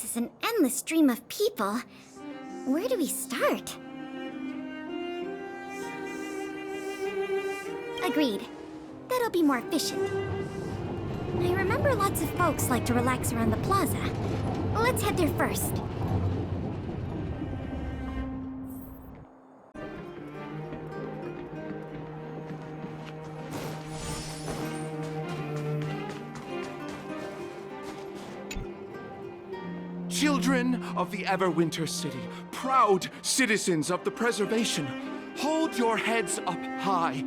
This is an endless stream of people. Where do we start? Agreed. That'll be more efficient. I remember lots of folks like to relax around the plaza. Let's head there first. Children of the Everwinter City, proud citizens of the preservation, hold your heads up high.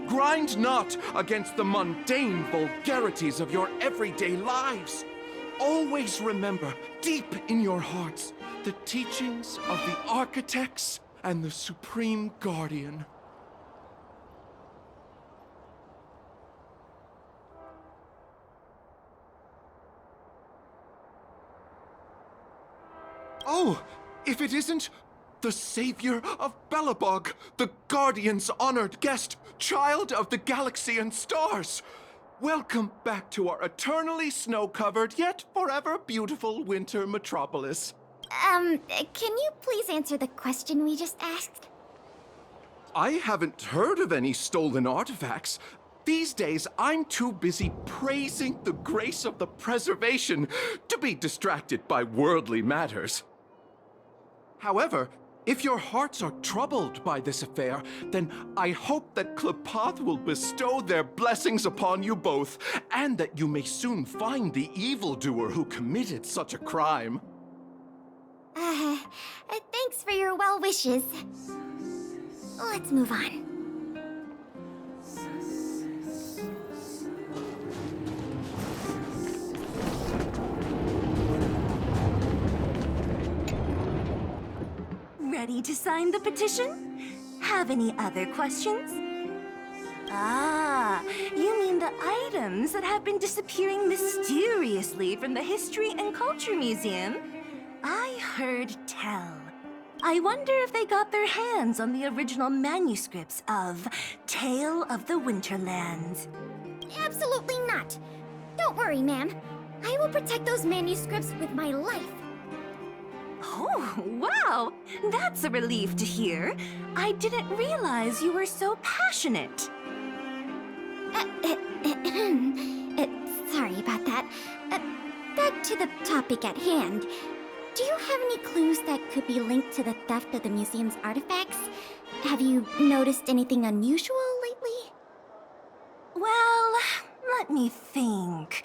Grind not against the mundane vulgarities of your everyday lives. Always remember, deep in your hearts, the teachings of the architects and the Supreme Guardian. Oh, if it isn't the savior of Belobog, the Guardian's honored guest, child of the galaxy and stars. Welcome back to our eternally snow-covered yet forever beautiful winter metropolis. Can you please answer the question we just asked? I haven't heard of any stolen artifacts. These days, I'm too busy praising the grace of the preservation to be distracted by worldly matters. However, if your hearts are troubled by this affair, then I hope that Klepoth will bestow their blessings upon you both, and that you may soon find the evildoer who committed such a crime. Thanks for your well wishes. Let's move on. Ready to sign the petition? Have any other questions? Ah, you mean the items that have been disappearing mysteriously from the History and Culture Museum? I heard tell. I wonder if they got their hands on the original manuscripts of Tale of the Winterlands. Absolutely not. Don't worry, ma'am. I will protect those manuscripts with my life. Oh, wow! That's a relief to hear. I didn't realize you were so passionate. Sorry about that. Back to the topic at hand. Do you have any clues that could be linked to the theft of the museum's artifacts? Have you noticed anything unusual lately? Well, let me think.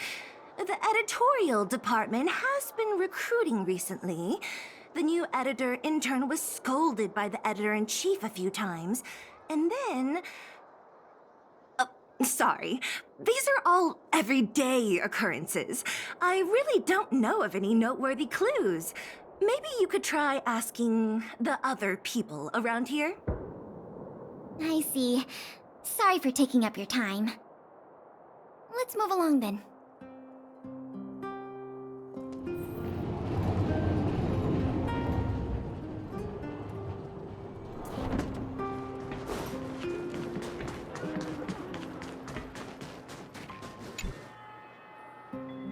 The editorial department has been recruiting recently. The new editor-intern was scolded by the editor-in-chief a few times. And then... sorry. These are all everyday occurrences. I really don't know of any noteworthy clues. Maybe you could try asking the other people around here? I see. Sorry for taking up your time. Let's move along then.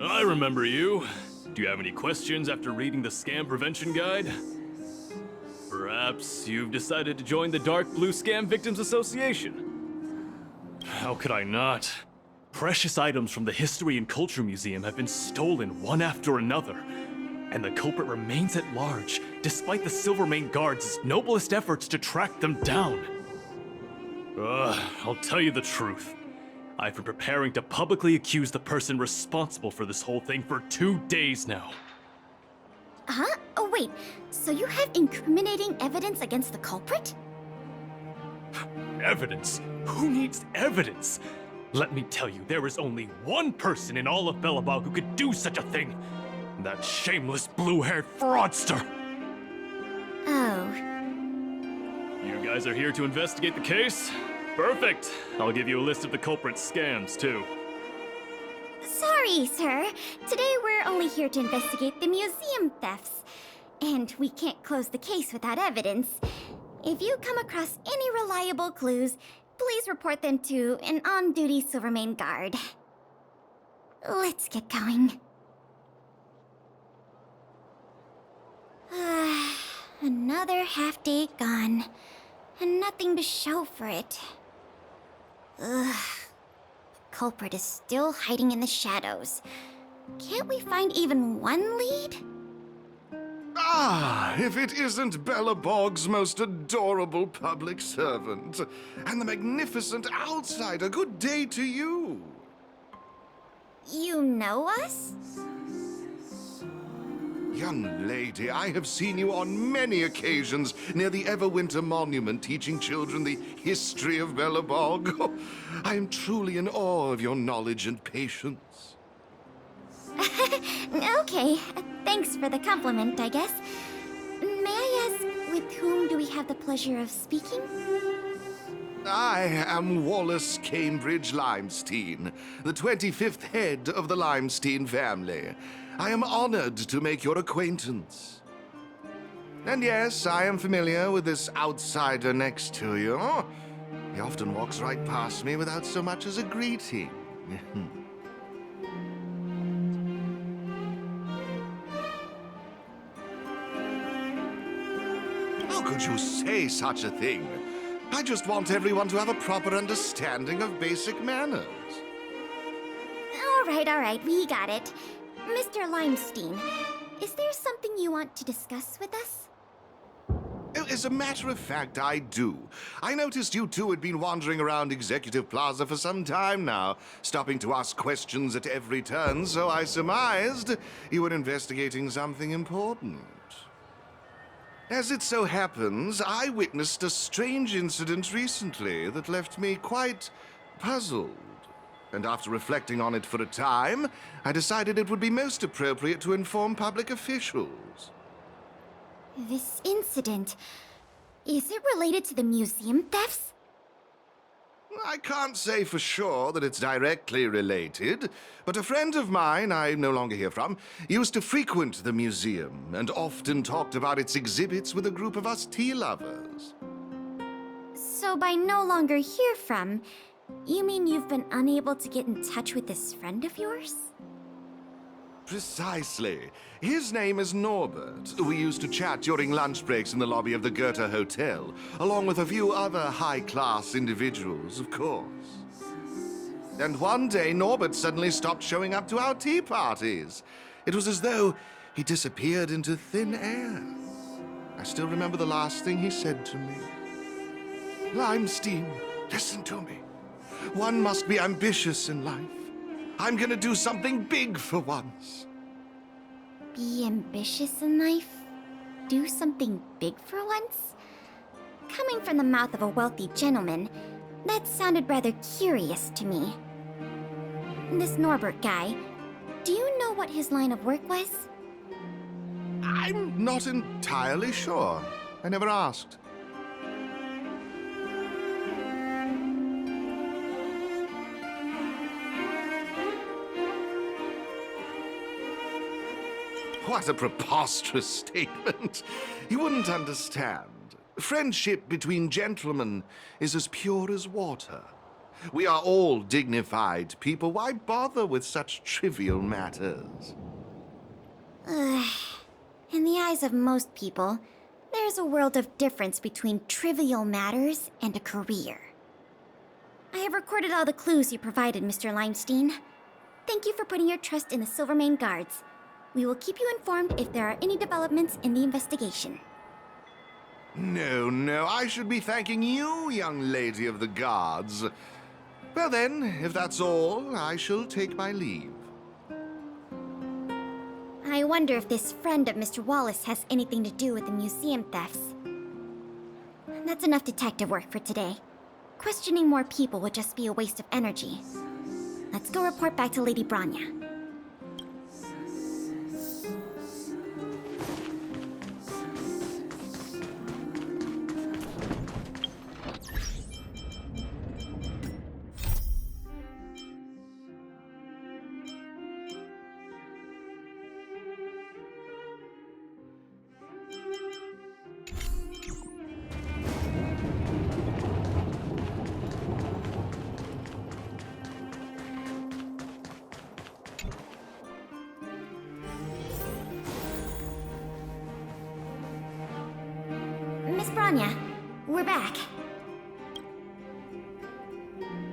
I remember you. Do you have any questions after reading the Scam Prevention Guide? Perhaps you've decided to join the Dark Blue Scam Victims Association? How could I not? Precious items from the History and Culture Museum have been stolen one after another, and the culprit remains at large, despite the Silvermane Guards' noblest efforts to track them down. I'll tell you the truth. I've been preparing to publicly accuse the person responsible for this whole thing for 2 days now. Huh? Oh wait, so you have incriminating evidence against the culprit? Evidence? Who needs evidence? Let me tell you, there is only one person in all of Belobog who could do such a thing. That shameless blue-haired fraudster! Oh. You guys are here to investigate the case? Perfect! I'll give you a list of the culprit's scams, too. Sorry, sir. Today we're only here to investigate the museum thefts. And we can't close the case without evidence. If you come across any reliable clues, please report them to an on-duty Silvermane guard. Let's get going. Another half day gone, and nothing to show for it. Ugh. The culprit is still hiding in the shadows. Can't we find even one lead? Ah, if it isn't Bella Bog's most adorable public servant, and the magnificent outsider, good day to you. You know us? Young lady, I have seen you on many occasions near the Everwinter Monument teaching children the history of Bella Bog. I am truly in awe of your knowledge and patience. Okay, thanks for the compliment, I guess. May I ask, with whom do we have the pleasure of speaking? I am Wallace Cambridge Limestein, the 25th head of the Limestein family. I am honored to make your acquaintance. And yes, I am familiar with this outsider next to you. He often walks right past me without so much as a greeting. How could you say such a thing? I just want everyone to have a proper understanding of basic manners. All right, we got it. Mr. Limestein, is there something you want to discuss with us? As a matter of fact, I do. I noticed you two had been wandering around Executive Plaza for some time now, stopping to ask questions at every turn, so I surmised you were investigating something important. As it so happens, I witnessed a strange incident recently that left me quite puzzled. And after reflecting on it for a time, I decided it would be most appropriate to inform public officials. This incident, is it related to the museum thefts? I can't say for sure that it's directly related, but a friend of mine I no longer hear from used to frequent the museum and often talked about its exhibits with a group of us tea lovers. So by no longer hear from, you mean you've been unable to get in touch with this friend of yours? Precisely. His name is Norbert. We used to chat during lunch breaks in the lobby of the Goethe Hotel, along with a few other high-class individuals, of course. And one day, Norbert suddenly stopped showing up to our tea parties. It was as though he disappeared into thin air. I still remember the last thing he said to me. Limestein, listen to me. One must be ambitious in life. I'm gonna do something big for once. Be ambitious in life? Do something big for once? Coming from the mouth of a wealthy gentleman, that sounded rather curious to me. This Norbert guy, do you know what his line of work was? I'm not entirely sure. I never asked. What a preposterous statement. You wouldn't understand. Friendship between gentlemen is as pure as water. We are all dignified people. Why bother with such trivial matters? In the eyes of most people, there's a world of difference between trivial matters and a career. I have recorded all the clues you provided, Mr. Limestein. Thank you for putting your trust in the Silvermane Guards. We will keep you informed if there are any developments in the investigation. No, I should be thanking you, young lady of the guards. Well then, if that's all, I shall take my leave. I wonder if this friend of Mr. Wallace has anything to do with the museum thefts. That's enough detective work for today. Questioning more people would just be a waste of energy. Let's go report back to Lady Branya. Bronya. We're back.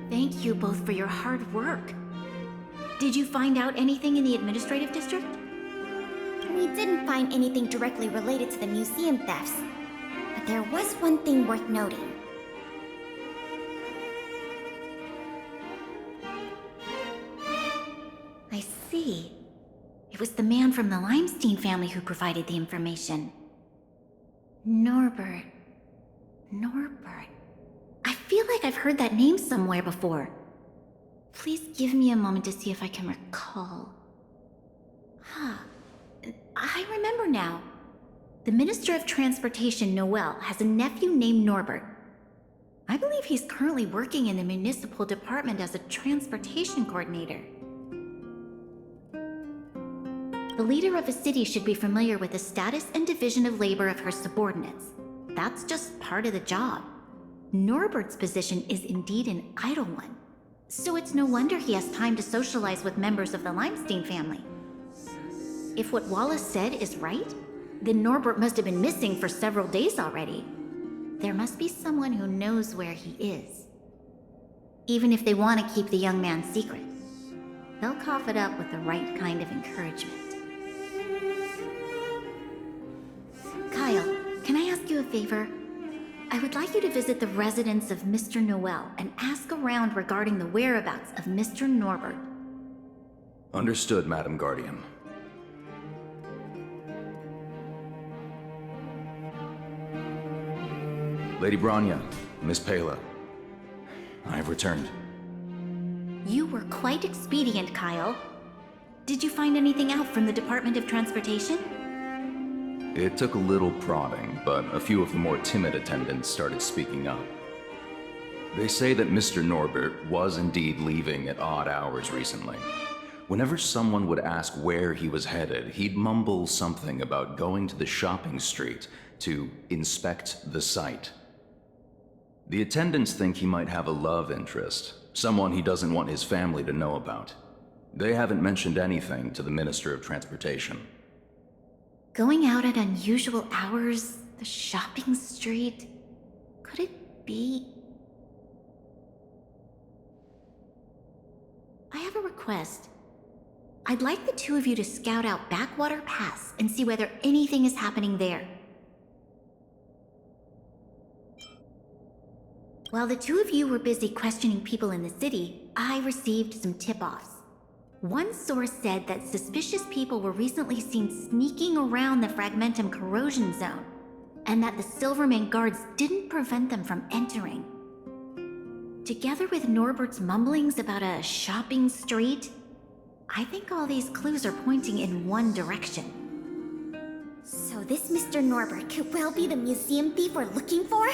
Thank you both for your hard work. Did you find out anything in the administrative district? We didn't find anything directly related to the museum thefts, but there was one thing worth noting. I see. It was the man from the Limestein family who provided the information. Norbert. I feel like I've heard that name somewhere before. Please give me a moment to see if I can recall. I remember now. The Minister of Transportation, Noel, has a nephew named Norbert. I believe he's currently working in the municipal department as a transportation coordinator. The leader of a city should be familiar with the status and division of labor of her subordinates. That's just part of the job. Norbert's position is indeed an idle one, so it's no wonder he has time to socialize with members of the Limestein family. If what Wallace said is right, then Norbert must have been missing for several days already. There must be someone who knows where he is. Even if they want to keep the young man secret, they'll cough it up with the right kind of encouragement. Kyle, can I ask you a favor? I would like you to visit the residence of Mr. Noel and ask around regarding the whereabouts of Mr. Norbert. Understood, Madam Guardian. Lady Bronya, Miss Pela, I have returned. You were quite expedient, Kyle. Did you find anything out from the Department of Transportation? It took a little prodding, but a few of the more timid attendants started speaking up. They say that Mr. Norbert was indeed leaving at odd hours recently. Whenever someone would ask where he was headed, he'd mumble something about going to the shopping street to inspect the site. The attendants think he might have a love interest, someone he doesn't want his family to know about. They haven't mentioned anything to the Minister of Transportation. Going out at unusual hours, the shopping street, could it be? I have a request. I'd like the two of you to scout out Backwater Pass and see whether anything is happening there. While the two of you were busy questioning people in the city, I received some tip-offs. One source said that suspicious people were recently seen sneaking around the Fragmentum corrosion zone, and that the Silvermane guards didn't prevent them from entering. Together with Norbert's mumblings about a shopping street, I think all these clues are pointing in one direction. So this Mr. Norbert could well be the museum thief we're looking for?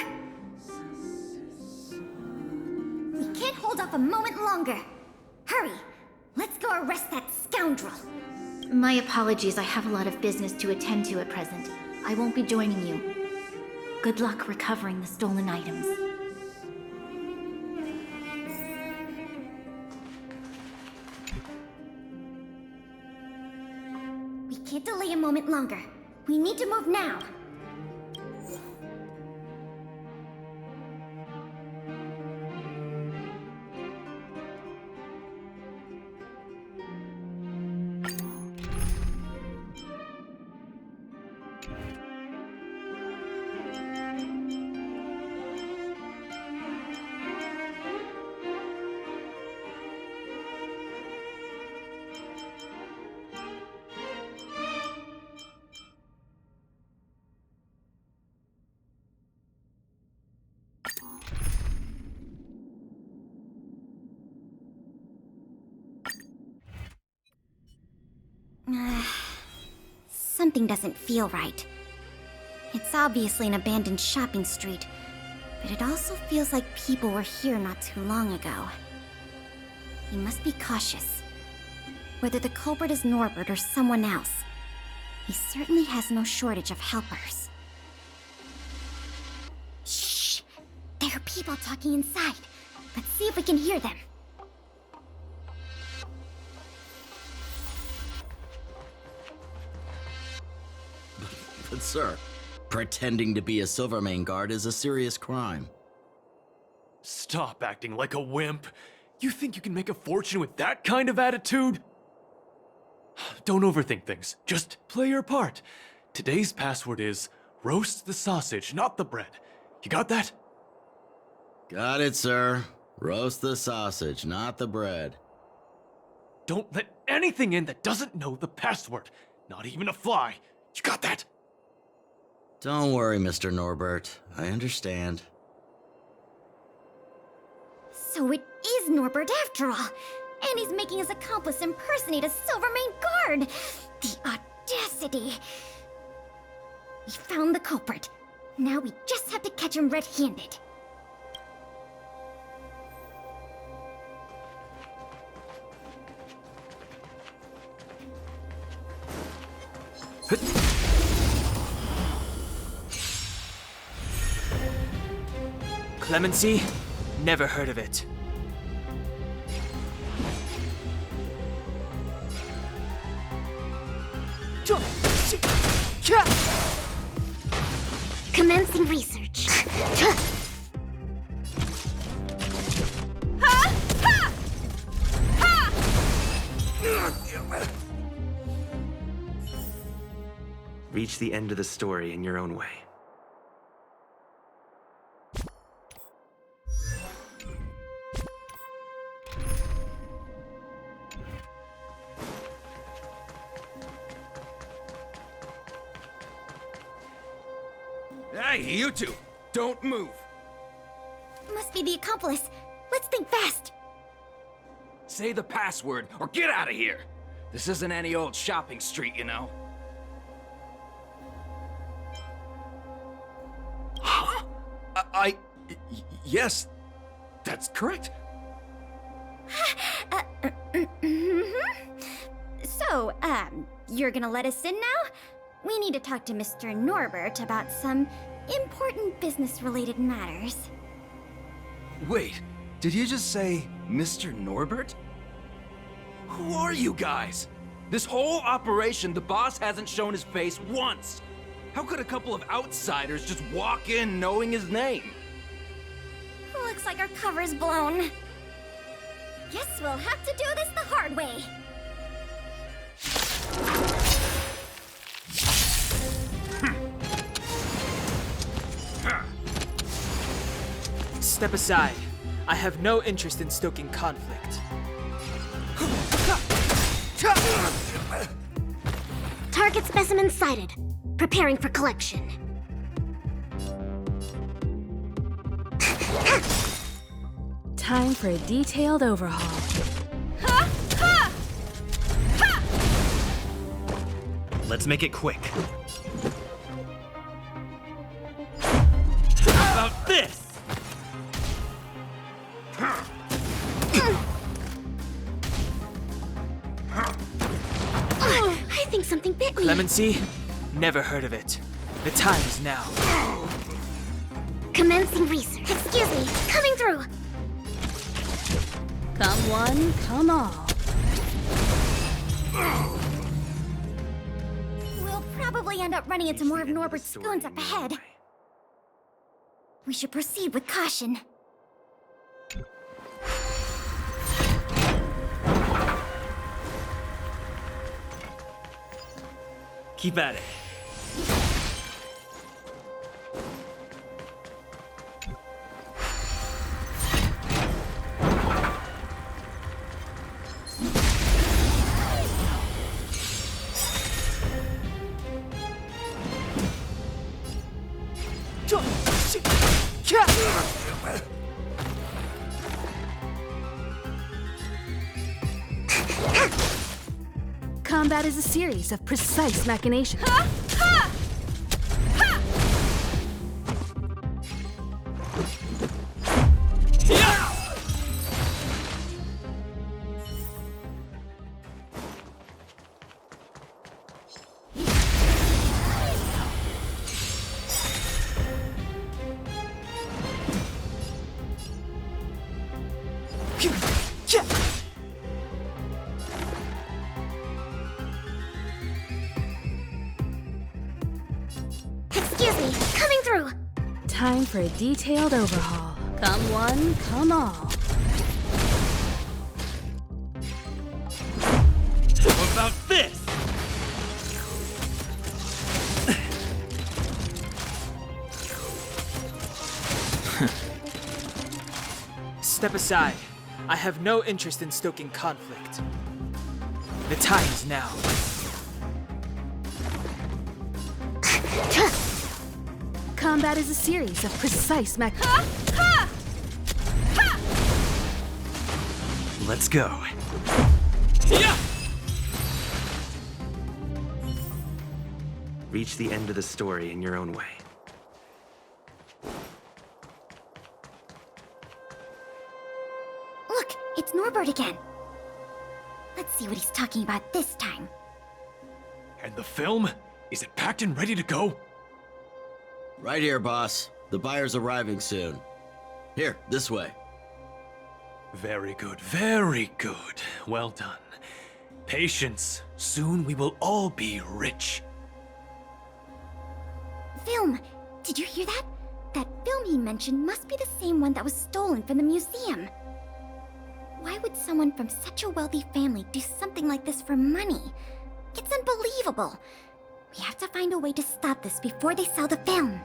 We can't hold off a moment longer. Hurry! Let's go arrest that scoundrel! My apologies, I have a lot of business to attend to at present. I won't be joining you. Good luck recovering the stolen items. We can't delay a moment longer. We need to move now. Something doesn't feel right. It's obviously an abandoned shopping street, but it also feels like people were here not too long ago. We must be cautious. Whether the culprit is Norbert or someone else, he certainly has no shortage of helpers. Shh! There are people talking inside. Let's see if we can hear them. But sir, Pretending to be a Silvermane guard is a serious crime. Stop acting like a wimp. You think you can make a fortune with that kind of attitude? Don't overthink things. Just play your part. Today's password is roast the sausage, not the bread. You got that? Got it, sir. Roast the sausage, not the bread. Don't let anything in that doesn't know the password. Not even a fly. You got that? Don't worry, Mr. Norbert. I understand. So it is Norbert after all. And he's making his accomplice impersonate a Silvermane guard. The audacity. We found the culprit. Now we just have to catch him red-handed. Clemency? Never heard of it. Commencing research. Reach the end of the story in your own way. Hey, you two! Don't move! Must be the accomplice. Let's think fast. Say the password, or get out of here! This isn't any old shopping street, you know. Yes, that's correct. So, you're gonna let us in now? We need to talk to Mr. Norbert about some important business-related matters. Wait, did you just say Mr. Norbert? Who are you guys? This whole operation, the boss hasn't shown his face once. How could a couple of outsiders just walk in knowing his name? Looks like our cover's blown. Guess we'll have to do this the hard way. Step aside. I have no interest in stoking conflict. Target specimen sighted. Preparing for collection. Time for a detailed overhaul. Let's make it quick. How about this? I think something bit me. Clemency? Never heard of it. The time is now. Commencing research. Excuse me, coming through. Come one, come all. We'll probably end up running into more of Norbert's goons up ahead. We should proceed with caution. Keep at it. Combat is a series of precise machinations. Excuse me, for a detailed overhaul. Come one, come all. What about this? Step aside. I have no interest in stoking conflict. The time is now. Combat is a series of precise Let's go. Yeah! Reach the end of the story in your own way. Look, it's Norbert again. Let's see what he's talking about this time. And the film? Is it packed and ready to go? Right here, boss. The buyer's arriving soon. Here, this way. Very good, very good. Well done. Patience. Soon we will all be rich. Film! Did you hear that? That film he mentioned must be the same one that was stolen from the museum. Why would someone from such a wealthy family do something like this for money? It's unbelievable. We have to find a way to stop this before they sell the film.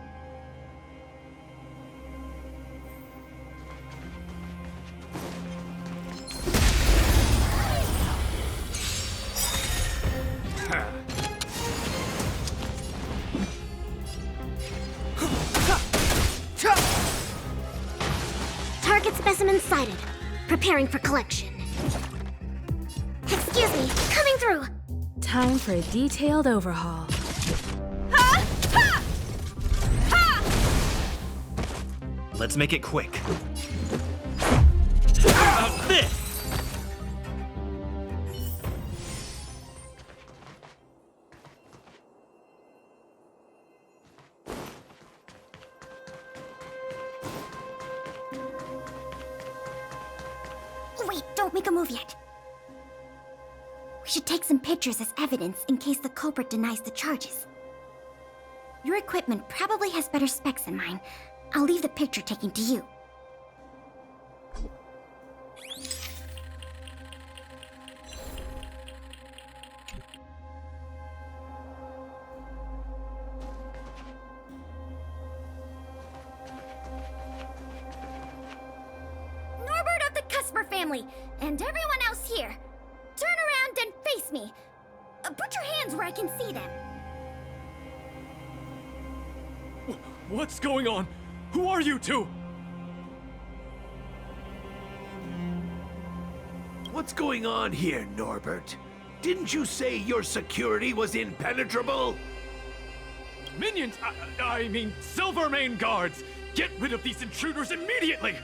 Target specimen sighted. Preparing for collection. Excuse me, coming through. Time for a detailed overhaul. Let's make it quick. How about this? Wait, don't make a move yet. We should take some pictures as evidence in case the culprit denies the charges. Your equipment probably has better specs than mine. I'll leave the picture taking to you. Norbert of the Cusper family, and everyone else here, turn around and face me. Put your hands where I can see them. What's going on? Who are you two? What's going on here, Norbert? Didn't you say your security was impenetrable? Minions! I mean, Silvermane guards! Get rid of these intruders immediately!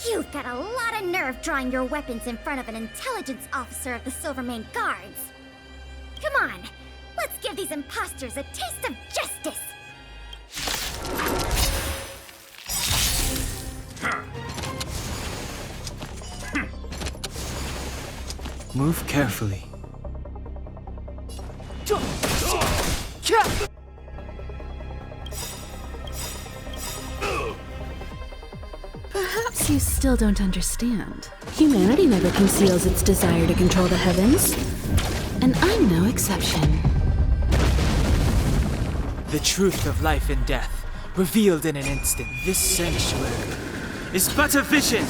You've got a lot of nerve drawing your weapons in front of an intelligence officer of the Silvermane Guards. Come on, let's give these imposters a taste of justice! Move carefully. Perhaps you still don't understand. Humanity never conceals its desire to control the heavens. And I'm no exception. The truth of life and death, revealed in an instant. This sanctuary is but a vision.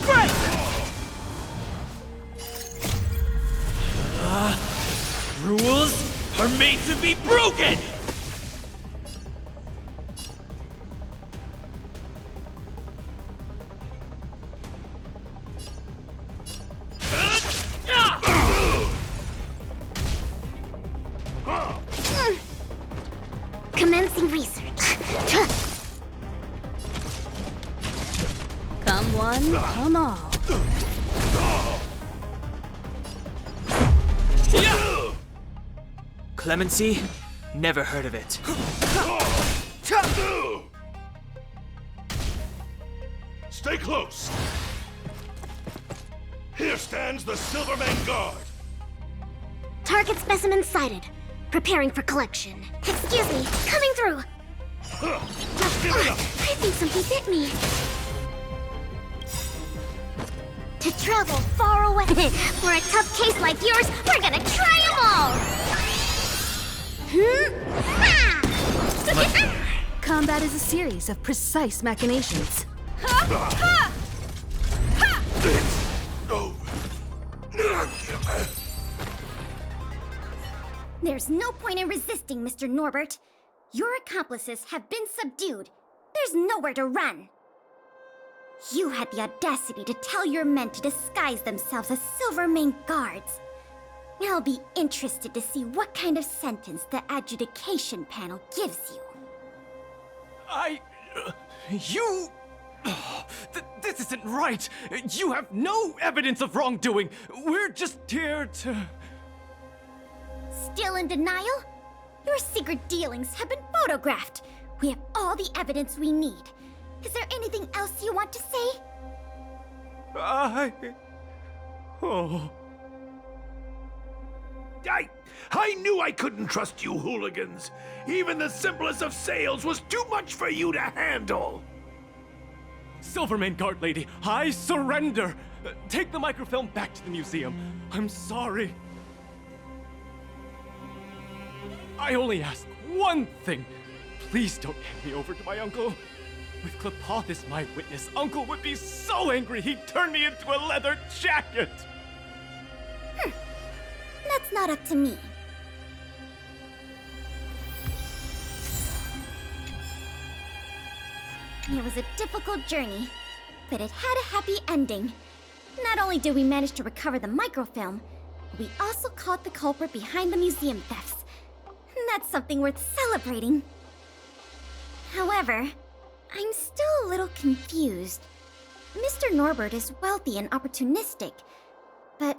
Break! Rules are made to be broken! Commencing research. Come one, come all. Clemency? Never heard of it. Stay close! Here stands the Silvermane Guard! Target specimen sighted. Preparing for collection. Excuse me, coming through. I think something bit me. To travel far away. For a tough case like yours, we're gonna try them all! Combat is a series of precise machinations. There's no point in resisting, Mr. Norbert. Your accomplices have been subdued. There's nowhere to run. You had the audacity to tell your men to disguise themselves as Silvermane guards. I'll be interested to see what kind of sentence the adjudication panel gives you. This isn't right! You have no evidence of wrongdoing! We're just here to... Still in denial? Your secret dealings have been photographed. We have all the evidence we need. Is there anything else you want to say? I knew I couldn't trust you hooligans. Even the simplest of sales was too much for you to handle. Silvermane Guard Lady, I surrender! Take the microfilm back to the museum. I'm sorry. I only ask one thing. Please don't hand me over to my uncle. With Klepoth as my witness, Uncle would be so angry he'd turn me into a leather jacket! That's not up to me. It was a difficult journey, but it had a happy ending. Not only did we manage to recover the microfilm, we also caught the culprit behind the museum thefts. That's something worth celebrating. However, I'm still a little confused. Mr. Norbert is wealthy and opportunistic, but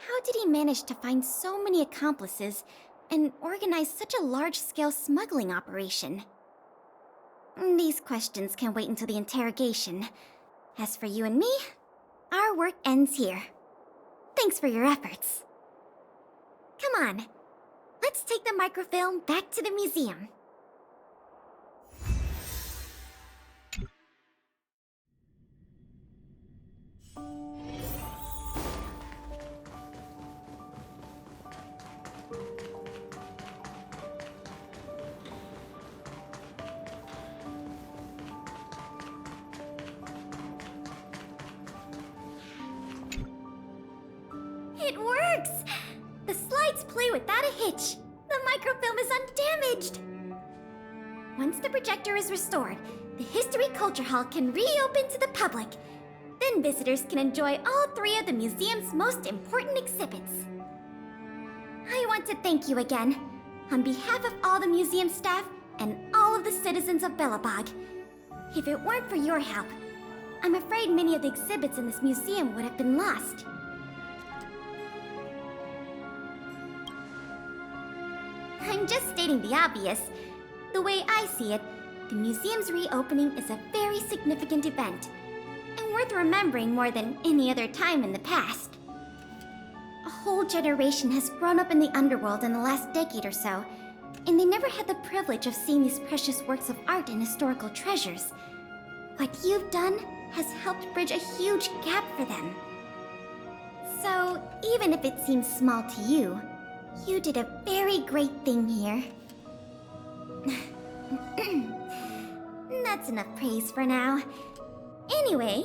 how did he manage to find so many accomplices and organize such a large-scale smuggling operation? These questions can wait until the interrogation. As for you and me, our work ends here. Thanks for your efforts. Come on, let's take the microfilm back to the museum. It works! The slides play without a hitch. The microfilm is undamaged. Once the projector is restored, the History Culture Hall can reopen to the public. Then visitors can enjoy all three of the museum's most important exhibits. I want to thank you again, on behalf of all the museum staff and all of the citizens of Belobog. If it weren't for your help, I'm afraid many of the exhibits in this museum would have been lost. I'm just stating the obvious. The way I see it, the museum's reopening is a very significant event, and worth remembering more than any other time in the past. A whole generation has grown up in the underworld in the last decade or so, and they never had the privilege of seeing these precious works of art and historical treasures. What you've done has helped bridge a huge gap for them. So, even if it seems small to you, you did a very great thing here. That's enough praise for now. Anyway,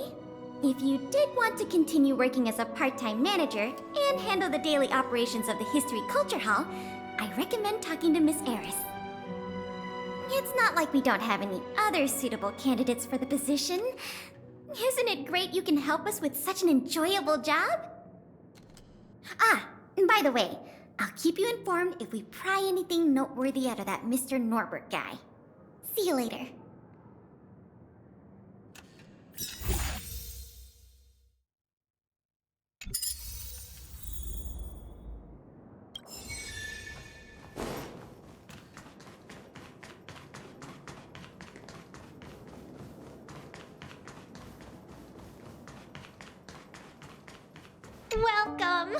if you did want to continue working as a part-time manager and handle the daily operations of the History Culture Hall, I recommend talking to Miss Eris. It's not like we don't have any other suitable candidates for the position. Isn't it great you can help us with such an enjoyable job? Ah, and by the way, I'll keep you informed if we pry anything noteworthy out of that Mr. Norbert guy. See you later. Welcome!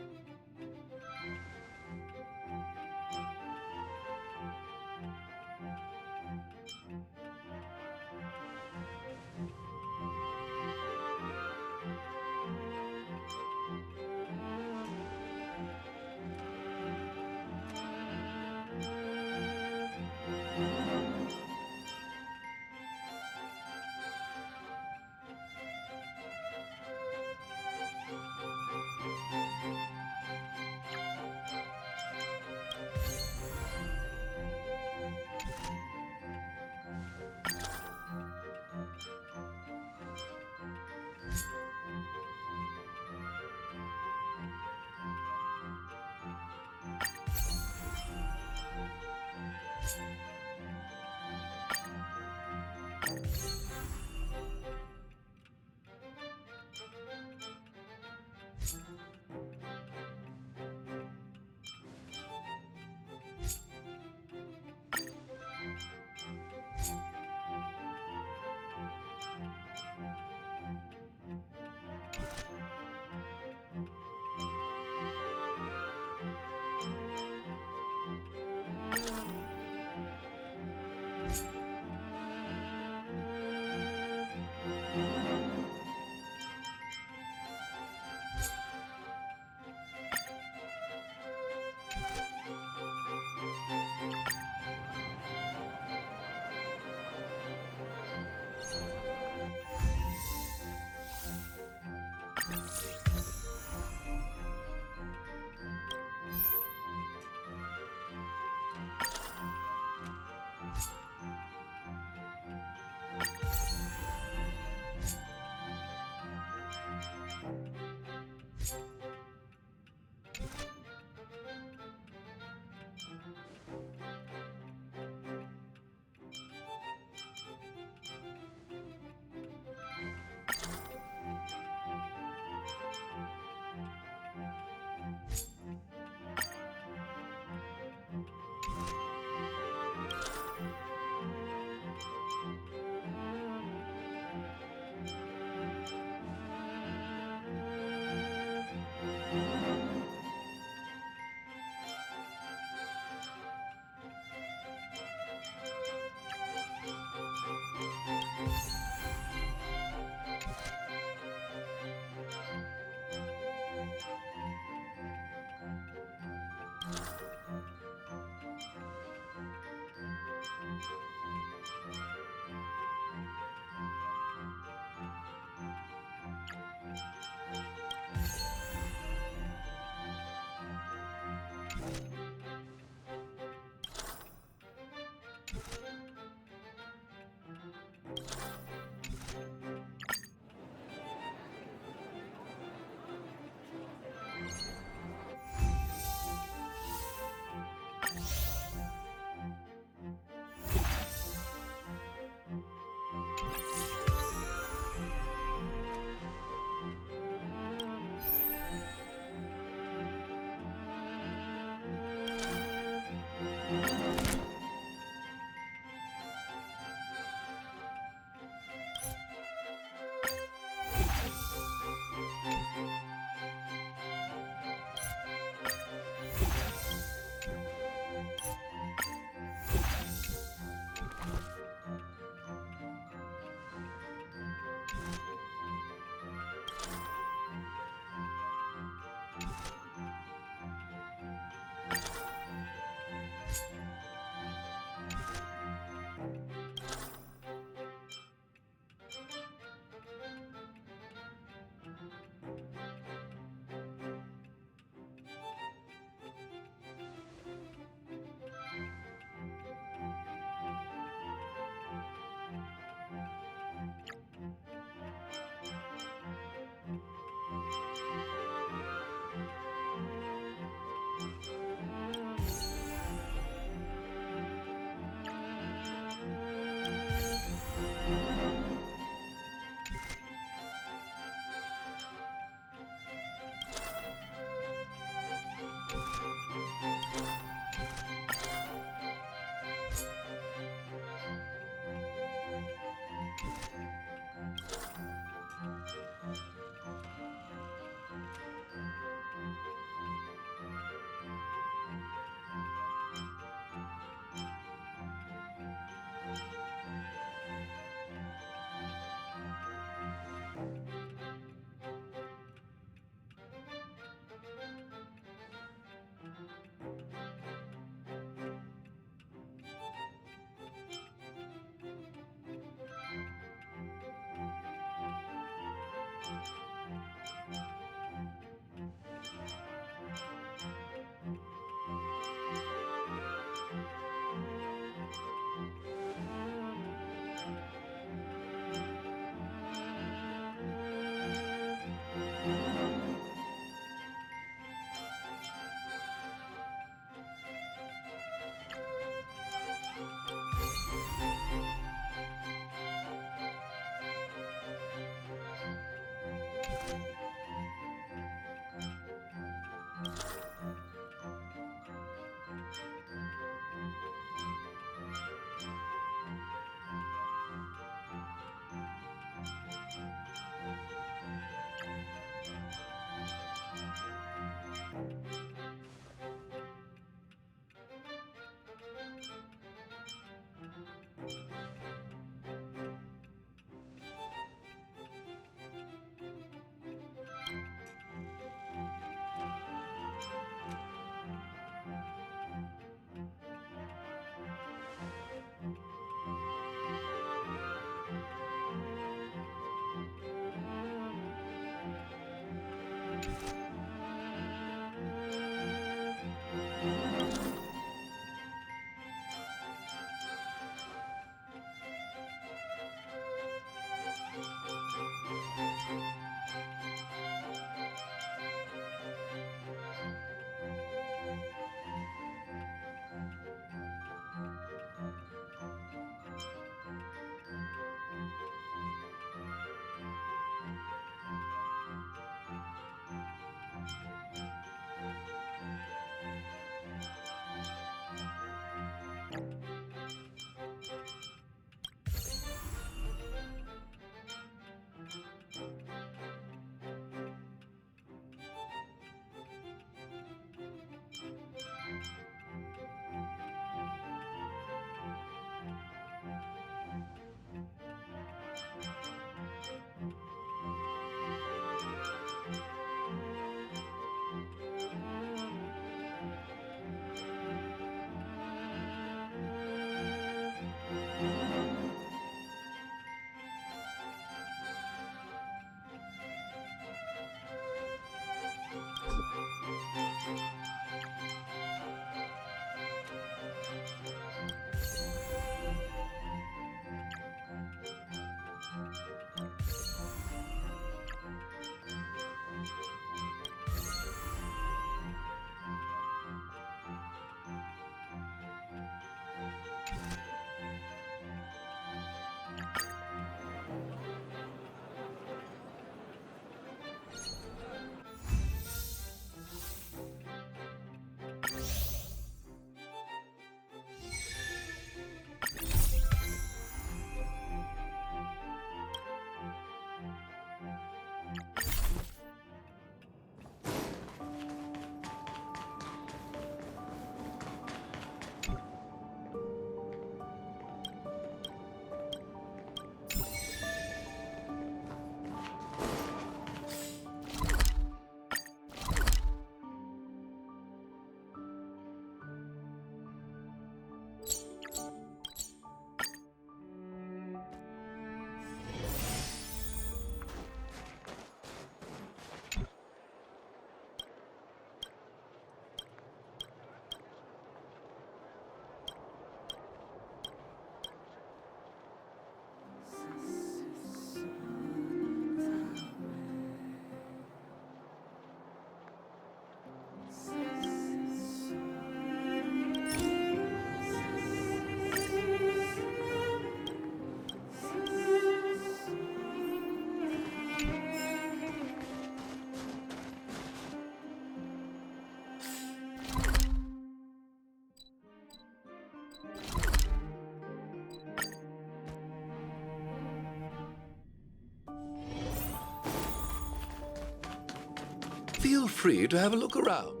Feel free to have a look around.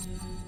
Welcome!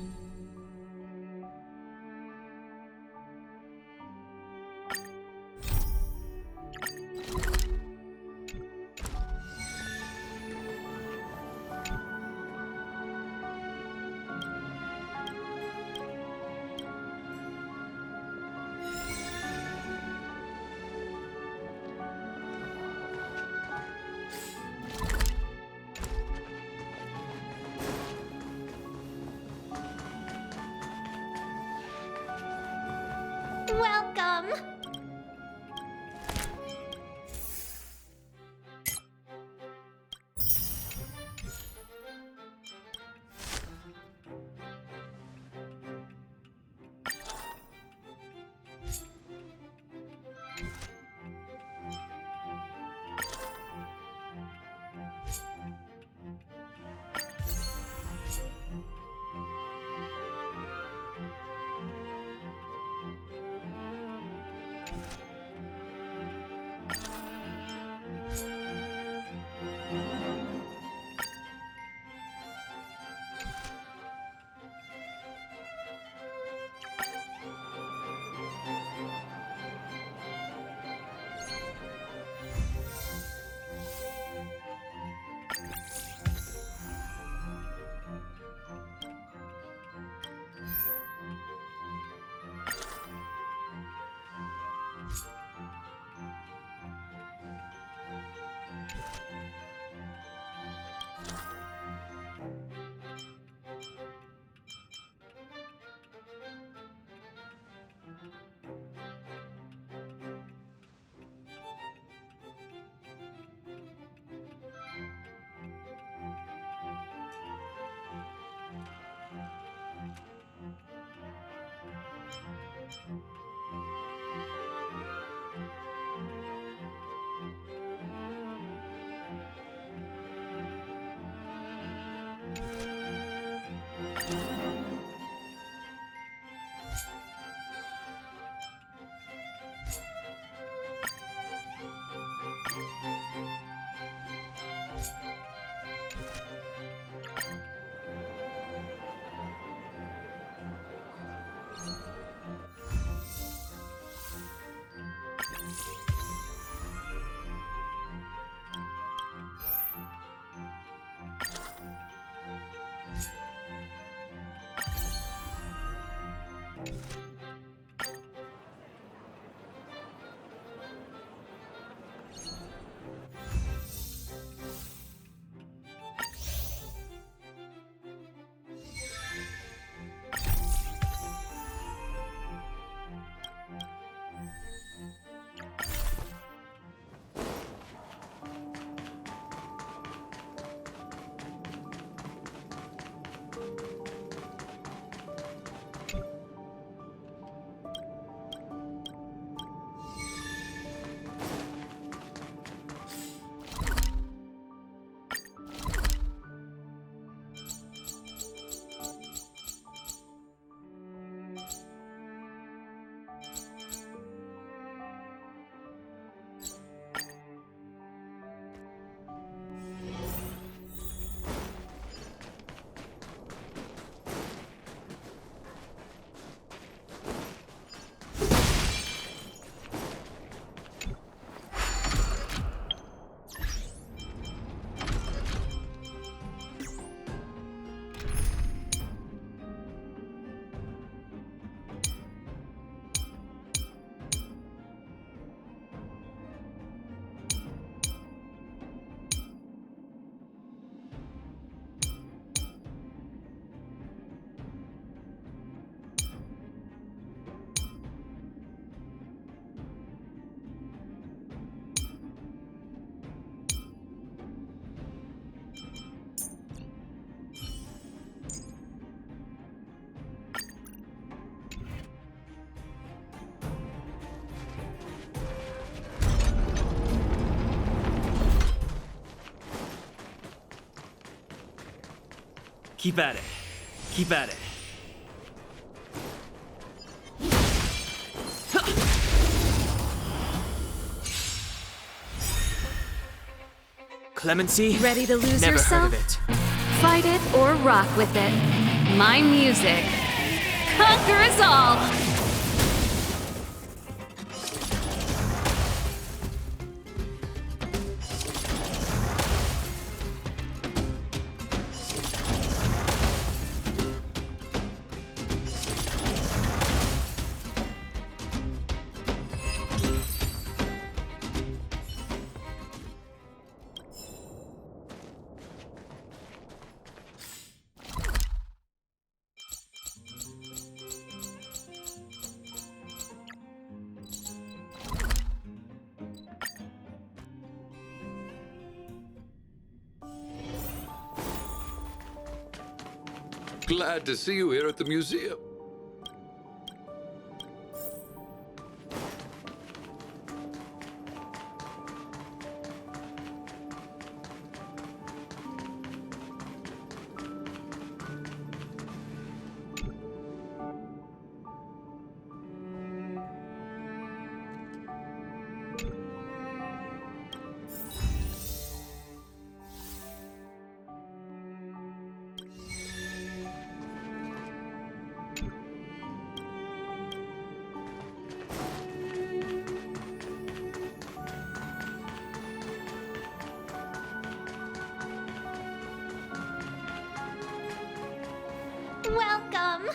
Keep at it. Keep at it. Clemency? Ready to lose Never yourself? heard of it. Fight it or rock with it. My music. Conquer us all! Glad to see you here at the museum. Welcome!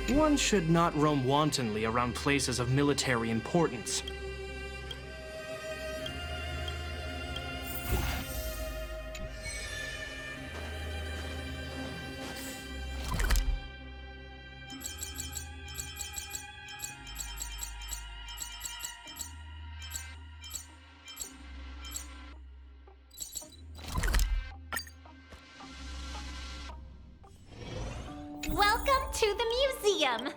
One should not roam wantonly around places of military importance. Welcome to the museum!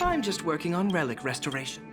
I'm just working on relic restoration.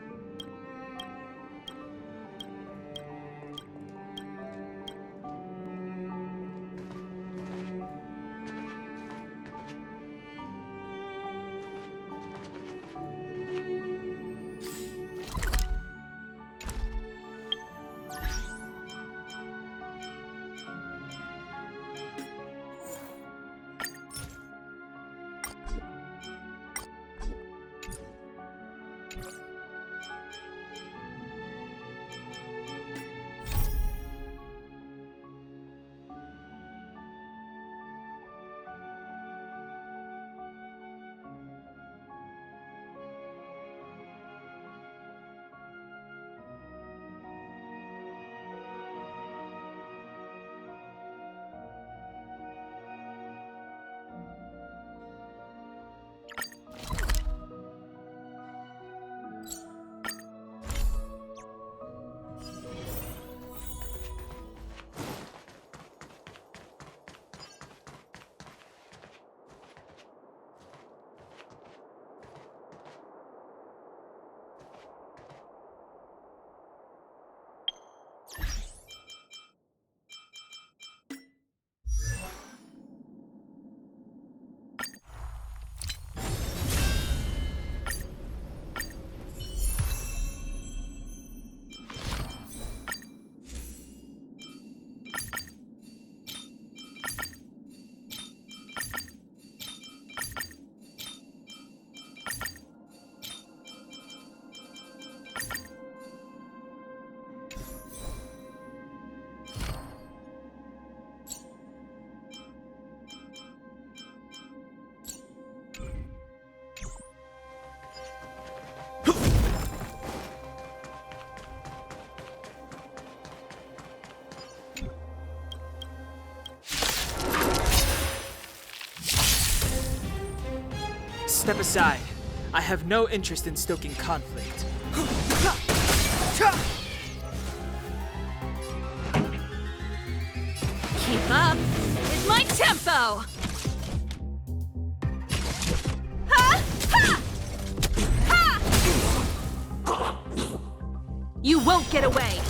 Step aside. I have no interest in stoking conflict. Keep up with my tempo! Ha! Ha! Ha! You won't get away!